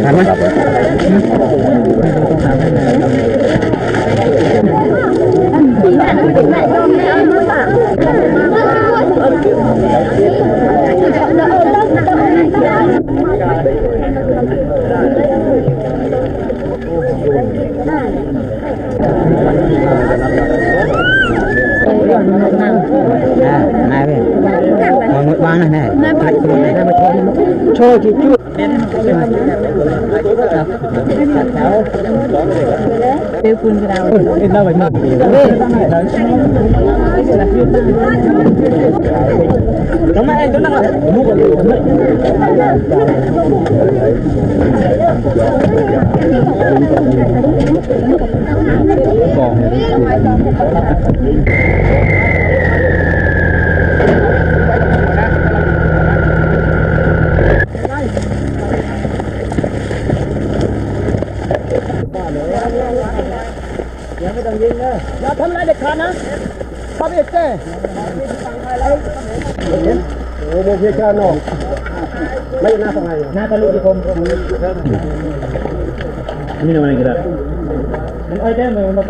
ทันไหมนายเป็นมองบ้านนะนายโชว์จุดจุดเดี๋ยวคุณเราเอ็นเราไปมากทำไมไอ้ตัวนั้นล่ะมุกเลยกองยังไม่ต้องยิงเลยอย่าทำอะไรเด็ดขาดนะป้าเบี้ยเจ้โอ้โหเพียชาโน่ไม่น่าทำไงน่าทะลุที่ผมนี่ทำไมกันล่ะมันไอ้เจ้ามัน